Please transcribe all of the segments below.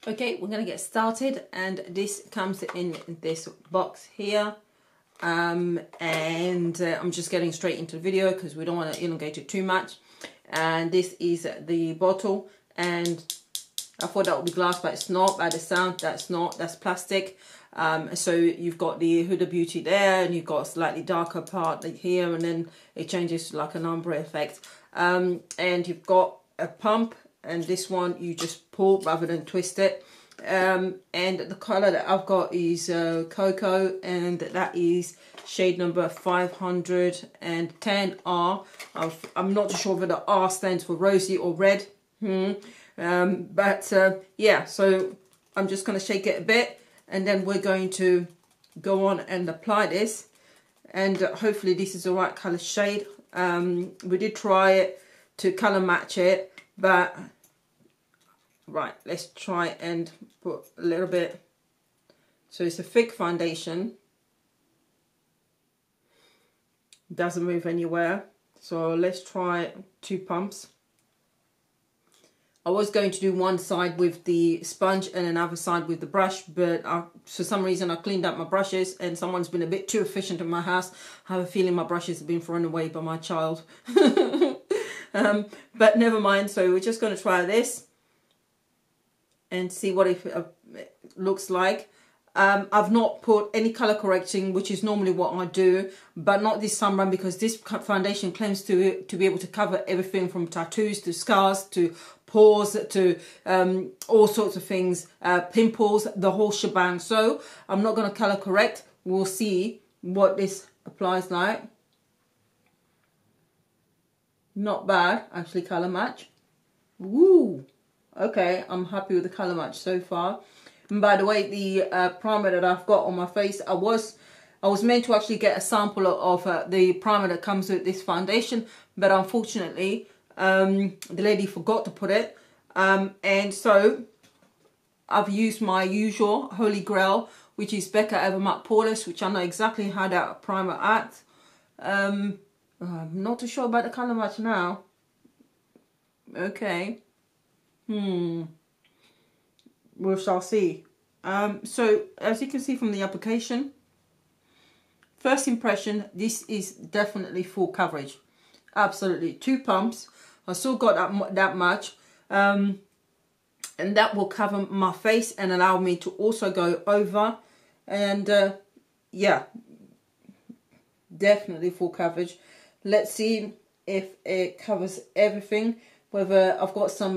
Okay, we're gonna get started, and this comes in this box here. I'm just getting straight into the video because we don't want to elongate it too much. And this is the bottle, and I thought that would be glass, but it's not. By the sound, that's not. That's plastic. So you've got the Huda Beauty there, and you've got a slightly darker part here, and then it changes to like an ombre effect. And you've got a pump, and this one you just pull rather than twist it. And the color that I've got is cocoa, and that is shade number 510R. I'm not too sure whether the R stands for rosy or red. Yeah, so I'm just going to shake it a bit, and then we're going to go on and apply this, and hopefully this is the right color shade. We did try it to color match it, but right, let's try and put a little bit. So it's a thick foundation, doesn't move anywhere. So let's try 2 pumps. I was going to do one side with the sponge and another side with the brush, but for some reason I cleaned up my brushes, and someone's been a bit too efficient in my house. I have a feeling my brushes have been thrown away by my child. But never mind, so we're just going to try this and see what it looks like. I've not put any color correcting, which is normally what I do, but not this time around, because this foundation claims to be able to cover everything from tattoos to scars to pores to all sorts of things, pimples, the whole shebang. So I'm not going to color correct. We'll see what this applies like. Not bad, actually, color match. Woo! Okay, I'm happy with the color match so far. And by the way, the primer that I've got on my face, I was meant to actually get a sample of the primer that comes with this foundation, but unfortunately the lady forgot to put it, and so I've used my usual holy grail, which is Becca Evermatte Poreless, which I know exactly how that primer acts. I'm not too sure about the color match now. Okay. We shall see. So as you can see from the application, first impression, this is definitely full coverage. Absolutely. 2 pumps. I still got that much. And that will cover my face and allow me to also go over. And yeah, definitely full coverage. Let's see if it covers everything. Whether I've got some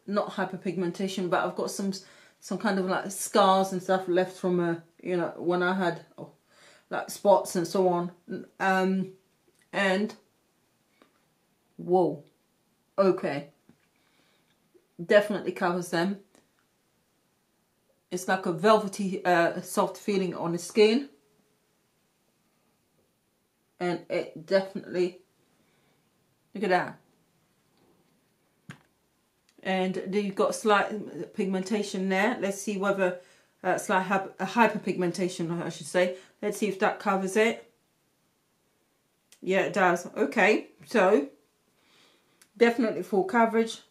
not hyperpigmentation, but I've got some kind of like scars and stuff left from you know, when I had like spots and so on. And whoa, okay, definitely covers them. It's like a velvety soft feeling on the skin, and it definitely, look at that. And then you've got slight pigmentation there. Let's see whether slight hyperpigmentation, I should say. Let's see if that covers it. Yeah, it does. Okay, so definitely full coverage.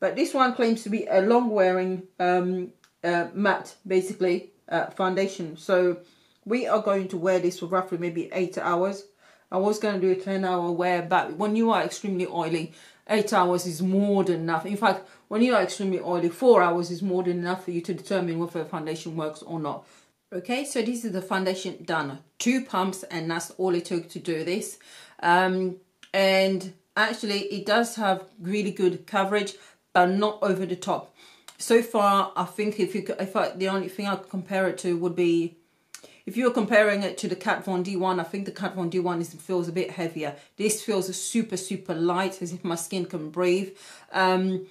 But this one claims to be a long-wearing matte, basically, foundation. So we are going to wear this for roughly maybe 8 hours. I was going to do a 10-hour wear, but when you are extremely oily, 8 hours is more than enough. In fact, when you are extremely oily, 4 hours is more than enough for you to determine whether a foundation works or not. Okay, so this is the foundation done. 2 pumps, and that's all it took to do this. And actually, it does have really good coverage, but not over the top. So far, I think the only thing I could compare it to would be, if you're comparing it to the Kat Von D one, I think the Kat Von D one feels a bit heavier. This feels super, super light, as if my skin can breathe. And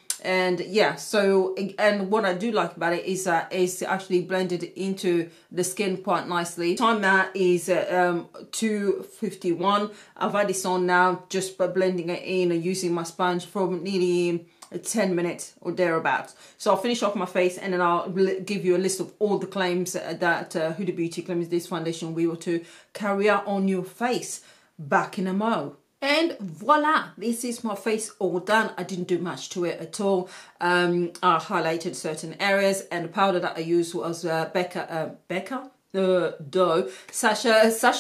yeah, so, and what I do like about it is that it's actually blended into the skin quite nicely. Time now is 2:51. I've had this on now just by blending it in and using my sponge for nearly 10 minutes or thereabouts. So I'll finish off my face, and then I'll give you a list of all the claims that Huda Beauty claims this foundation will be able to carry out on your face. Back in a mo. And voila, this is my face all done. I didn't do much to it at all. I highlighted certain areas, and the powder that I used was Sacha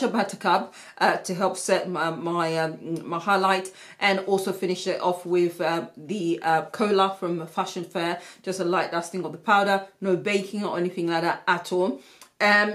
Buttercup to help set my highlight, and also finish it off with the Cola from Fashion Fair, just a light dusting of the powder, no baking or anything like that at all.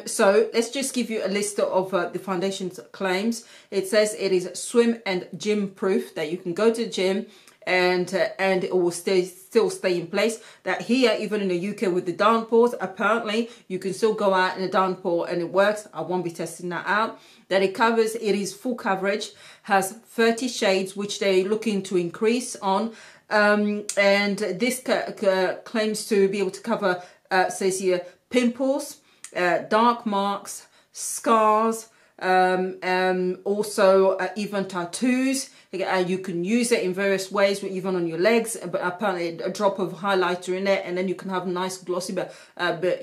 So let's just give you a list of the foundation's claims. It says it is swim and gym proof, that you can go to the gym and it will still stay in place. That here, even in the UK with the downpours, apparently you can still go out in a downpour and it works. I won't be testing that out. That it covers, it is full coverage, has 30 shades, which they're looking to increase on. And this claims to be able to cover, says here, pimples, dark marks, scars, also even tattoos. You can use it in various ways, even on your legs, but apparently a drop of highlighter in it, and then you can have nice glossy but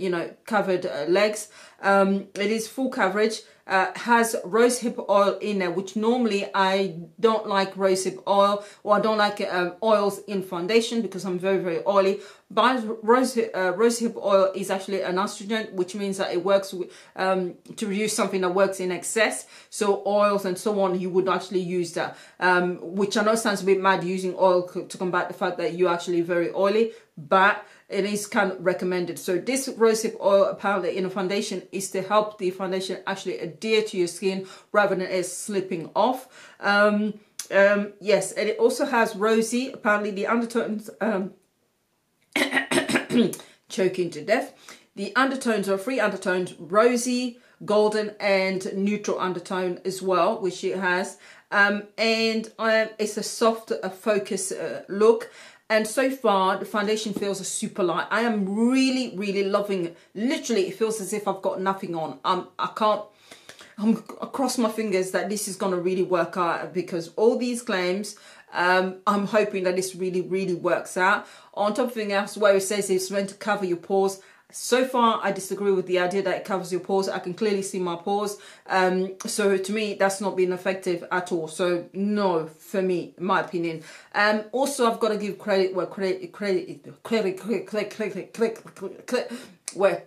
you know, covered legs. It is full coverage. Has rosehip oil in there, which normally I don't like rosehip oil, or I don't like oils in foundation because I'm very, very oily. But rosehip oil is actually an astringent, which means that it works with, to reduce something that works in excess. So oils and so on, you would actually use that, which I know sounds a bit mad, using oil to combat the fact that you're actually very oily, but it is kind of recommended. So this rosehip oil apparently in a foundation is to help the foundation actually adhere to your skin rather than it slipping off. Yes, and it also has rosy, apparently the undertones, choking to death. The undertones are 3 undertones: rosy, golden and neutral undertone as well, which it has. And it's a soft focus look. And so far, the foundation feels super light. I am really, really loving it. Literally, it feels as if I've got nothing on. I'm across my fingers that this is going to really work out, because all these claims, I'm hoping that this really, really works out. On top of everything else, where it says it's meant to cover your pores, so far I disagree with the idea that it covers your pores. I can clearly see my pores, so to me that's not been effective at all. So no, for me, in my opinion. Also, I've got to give credit where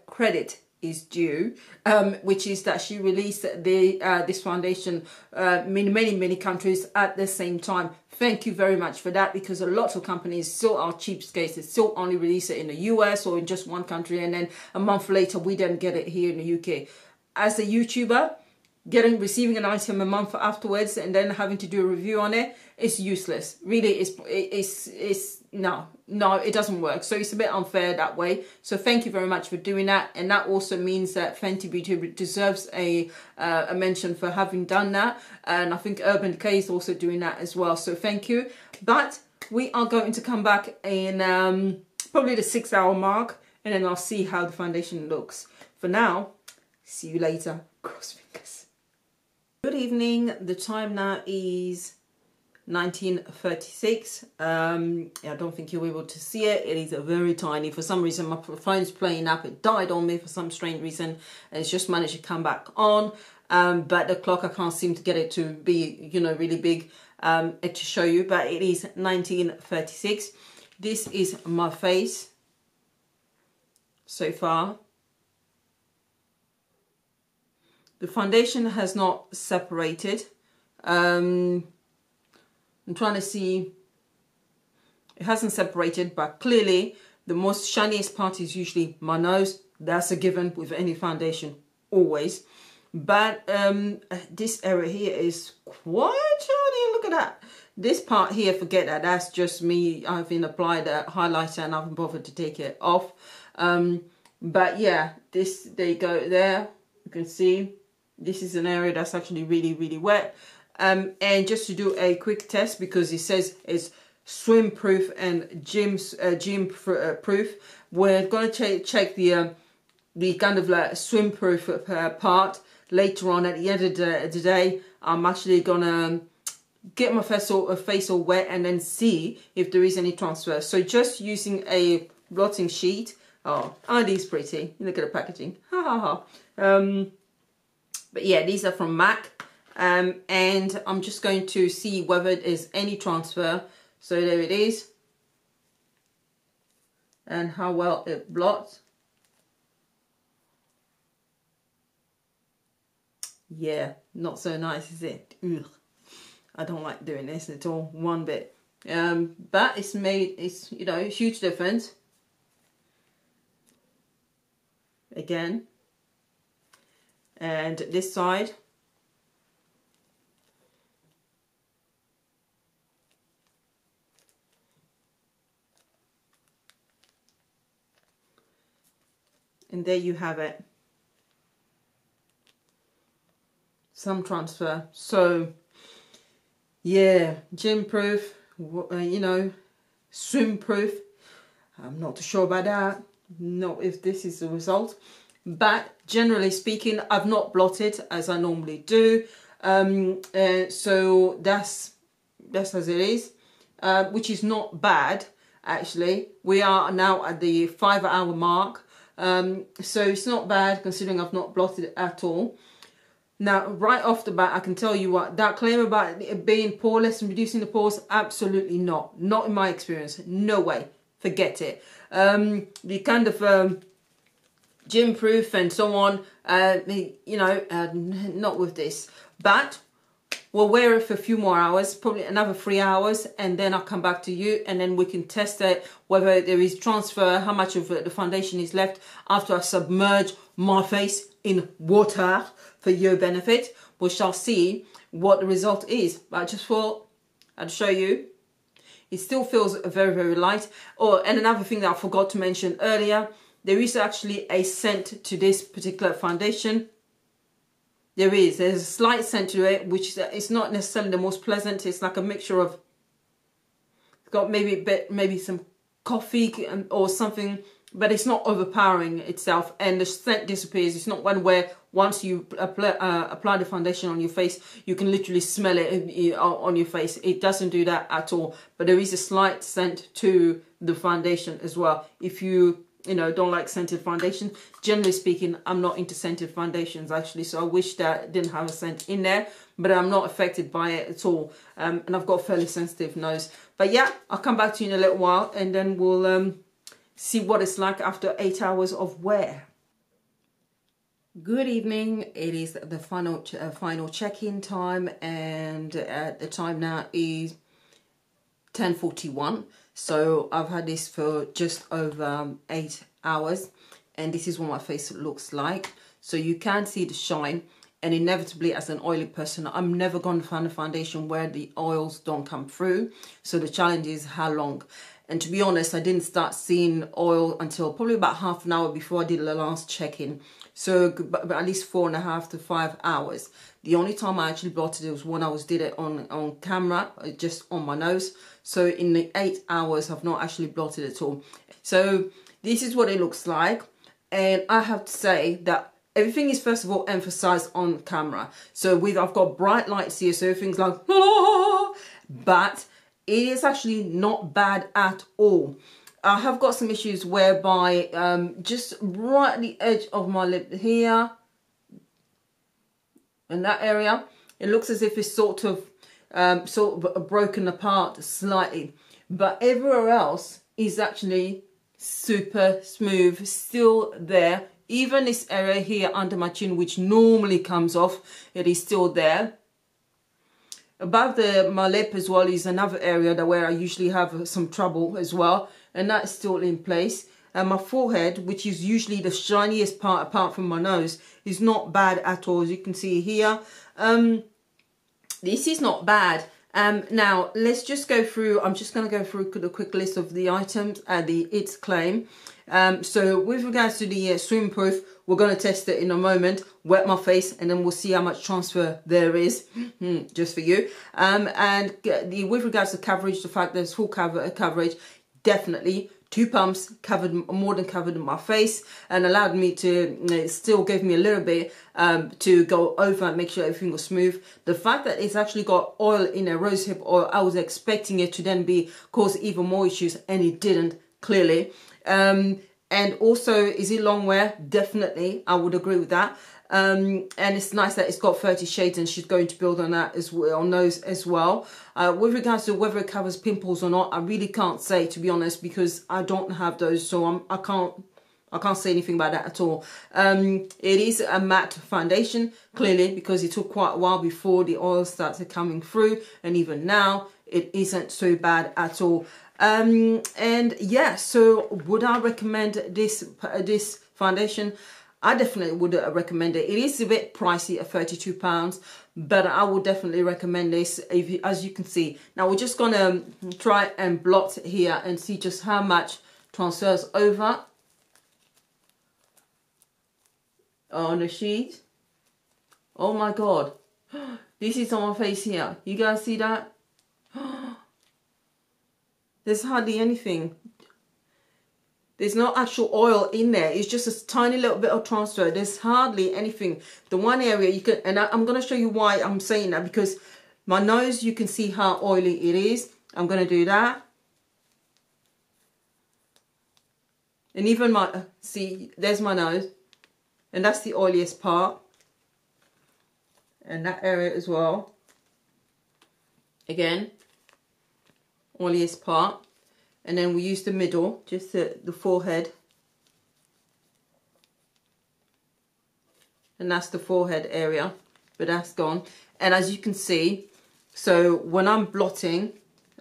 credit is due, which is that she released this foundation in many countries at the same time. Thank you very much for that, because a lot of companies still are cheapskates. They still only release it in the US or in just one country, and then a month later we don't get it here in the UK. As a YouTuber, receiving an item a month afterwards and then having to do a review on it is useless. Really, no, it doesn't work. So it's a bit unfair that way. So thank you very much for doing that. And that also means that Fenty Beauty deserves a mention for having done that. And I think Urban Decay is also doing that as well. So thank you. But we are going to come back in probably the 6-hour mark, and then I'll see how the foundation looks. For now, see you later. Cross fingers. Good evening. The time now is 19:36. I don't think you'll be able to see it. It is very tiny. For some reason my phone's playing up. It died on me for some strange reason, and it's just managed to come back on. But the clock, I can't seem to get it to be, you know, really big to show you. But it is 19:36. This is my face so far. The foundation has not separated. I'm trying to see. It hasn't separated, but clearly the most shiniest part is usually my nose. That's a given with any foundation, always. But this area here is quite shiny. Look at that. This part here, forget that. That's just me having applied a highlighter and I haven't bothered to take it off. But yeah, they go there. You can see this is an area that's actually really, really wet. And just to do a quick test, because it says it's swim proof and gym proof, we're going to check the kind of like swim proof part later on. At the end of the day, I'm actually gonna get my face all wet and then see if there is any transfer. So just using a blotting sheet. Oh, aren't these pretty? Look at the packaging. Ha ha ha. But yeah, these are from MAC. and I'm just going to see whether there's any transfer. So there it is, and how well it blots. Yeah, not so nice, is it? Ugh. I don't like doing this at all, one bit. But it's you know, a huge difference. Again, and this side. And there you have it. Some transfer. So yeah, gym proof, you know, swim proof. I'm not too sure about that. Not if this is the result, but generally speaking, I've not blotted as I normally do. So that's as it is, which is not bad actually. We are now at the 5-hour mark, so it's not bad considering I've not blotted at all. Now, right off the bat, I can tell you what, that claim about it being poreless and reducing the pores, absolutely not. Not in my experience. No way. Forget it. The kind of gym proof and so on, you know, not with this. But we'll wear it for a few more hours, probably another 3 hours, and then I'll come back to you, and then we can test it, whether there is transfer, how much of the foundation is left after I submerge my face in water for your benefit. We shall see what the result is. But I just thought I'd show you. It still feels very, very light. Oh, and another thing that I forgot to mention earlier, there is actually a scent to this particular foundation. There's a slight scent to it, which is not necessarily the most pleasant. It's like a mixture of, it's got maybe some coffee or something, but it's not overpowering itself, and the scent disappears. It's not one where once you apply the foundation on your face, you can literally smell it on your face. It doesn't do that at all, but there is a slight scent to the foundation as well. If you know, don't like scented foundation, generally speaking, I'm not into scented foundations actually, so I wish that it didn't have a scent in there, but I'm not affected by it at all, and I've got a fairly sensitive nose. But yeah, I'll come back to you in a little while, and then we'll see what it's like after 8 hours of wear. Good evening. It is the final check-in time, and the time now is 10:41. So I've had this for just over 8 hours, and this is what my face looks like. So you can see the shine, and inevitably as an oily person, I'm never going to find a foundation where the oils don't come through. So the challenge is how long. And to be honest, I didn't start seeing oil until probably about half an hour before I did the last check-in. So at least 4.5 to 5 hours. The only time I actually blotted it was when I did it on camera, just on my nose. So in the 8 hours, I've not actually blotted at all. So this is what it looks like. And I have to say that everything is first of all emphasized on camera. So I've got bright lights here, so everything's like, ah, but it is actually not bad at all. I have got some issues whereby just right at the edge of my lip here, in that area, it looks as if it's sort of broken apart slightly. But everywhere else is actually super smooth, still there. Even this area here under my chin, which normally comes off, it is still there. Above my lip as well is another area where I usually have some trouble as well, and that's still in place. And my forehead, which is usually the shiniest part apart from my nose, is not bad at all, as you can see here. This is not bad. Now let's just go through, I'm just going to go through a quick list of the items and its claim. So with regards to the swim proof, we're going to test it in a moment, wet my face, and then we'll see how much transfer there is, just for you. And with regards to coverage, the fact there's full coverage, definitely 2 pumps more than covered my face, and allowed me to, still gave me a little bit to go over and make sure everything was smooth. The fact that it's actually got oil in a rosehip oil, I was expecting it to then cause even more issues, and it didn't, clearly. And And also, is it long wear? Definitely, I would agree with that. And it's nice that it's got 30 shades, and she's going to build on that as well, on those as well. With regards to whether it covers pimples or not, I really can't say, to be honest, because I don't have those, so I can't say anything about that at all. It is a matte foundation, clearly, because it took quite a while before the oil started coming through, and even now it isn't so bad at all. And yeah, so would I recommend this foundation? I definitely would recommend it. It is a bit pricey at £32, but I would definitely recommend this, as you can see. Now we're just gonna try and blot here and see just how much transfers over on the sheet. Oh my god, this is on my face here. You guys see that? There's hardly anything. There's no actual oil in there. It's just a tiny little bit of transfer. There's hardly anything. The one area you can, and I'm going to show you why I'm saying that, because my nose, you can see how oily it is. I'm going to do that. And even my, see, there's my nose. And that's the oiliest part. And that area as well. Again, oiliest part. And then we use the middle, just the forehead. And that's the forehead area, but that's gone. And as you can see, so when I'm blotting,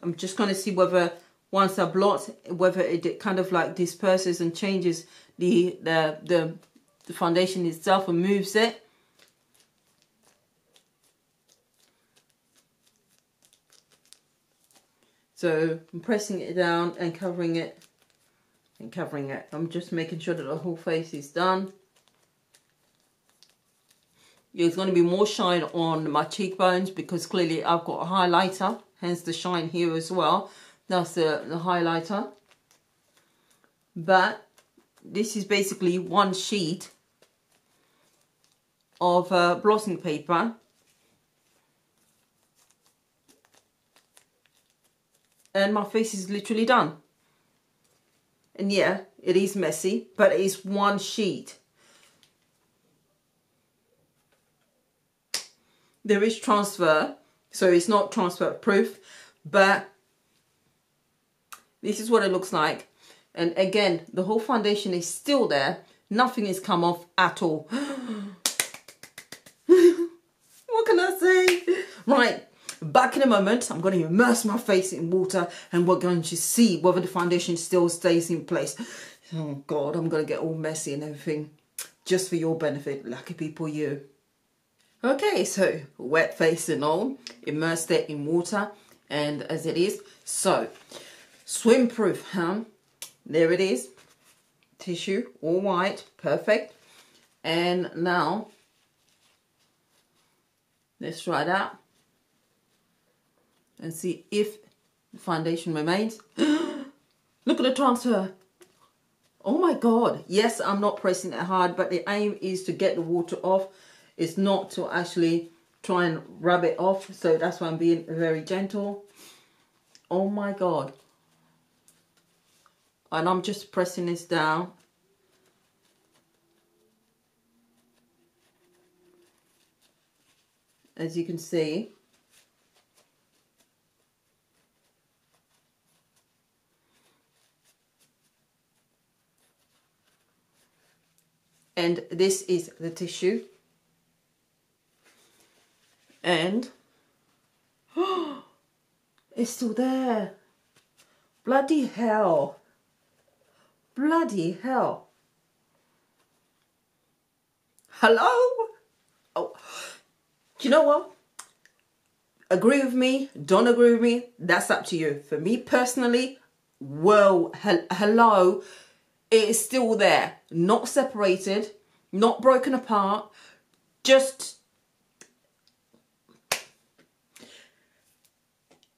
I'm just going to see whether, once I blot, whether it kind of like disperses and changes the foundation itself and moves it. So I'm pressing it down and covering it and covering it. I'm just making sure that the whole face is done. There's going to be more shine on my cheekbones because clearly I've got a highlighter, hence the shine here as well. That's the highlighter. But this is basically one sheet of blotting paper. And my face is literally done. And yeah, it is messy, but it is one sheet. There is transfer, so it's not transfer proof, but this is what it looks like. And again, the whole foundation is still there. Nothing has come off at all. What can I say? Right. Back in a moment, I'm going to immerse my face in water and we're going to see whether the foundation still stays in place. Oh God, I'm going to get all messy and everything just for your benefit, lucky people you. Okay, so wet face and all, immersed it in water, and as it is, so swim proof, huh? There it is, tissue, all white, perfect. And now, let's try that. And see if the foundation remains. Look at the transfer. Oh my God. Yes, I'm not pressing it hard, but the aim is to get the water off. It's not to actually try and rub it off. So that's why I'm being very gentle. Oh my God. And I'm just pressing this down. As you can see. And this is the tissue. And it's still there. Bloody hell. Bloody hell. Hello? Oh, do you know what? Agree with me, don't agree with me, that's up to you. For me personally, whoa, hello. It is still there, not separated, not broken apart, just,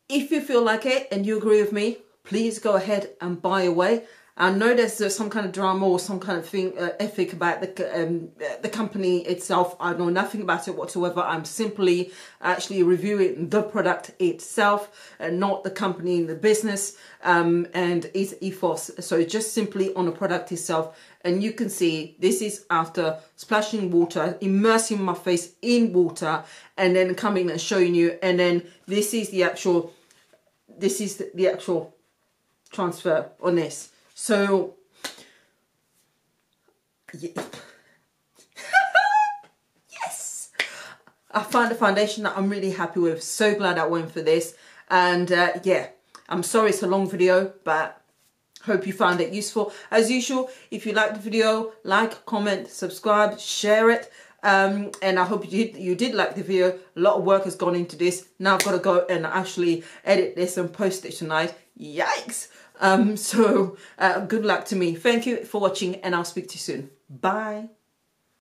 if you feel like it and you agree with me, please go ahead and buy away. I know there's some kind of drama or some kind of thing, ethic about the company itself. I know nothing about it whatsoever. I'm simply actually reviewing the product itself and not the company in the business. And it's EFOS. So just simply on the product itself. And you can see this is after splashing water, immersing my face in water, and then coming and showing you. And then this is the actual transfer on this. So, yeah. Yes! I found a foundation that I'm really happy with. So glad I went for this. And yeah, I'm sorry it's a long video, but hope you found it useful. As usual, if you liked the video, like, comment, subscribe, share it. And I hope you did like the video. A lot of work has gone into this. Now I've got to go and actually edit this and post it tonight. Yikes! So good luck to me. Thank you for watching, and I'll speak to you soon. Bye.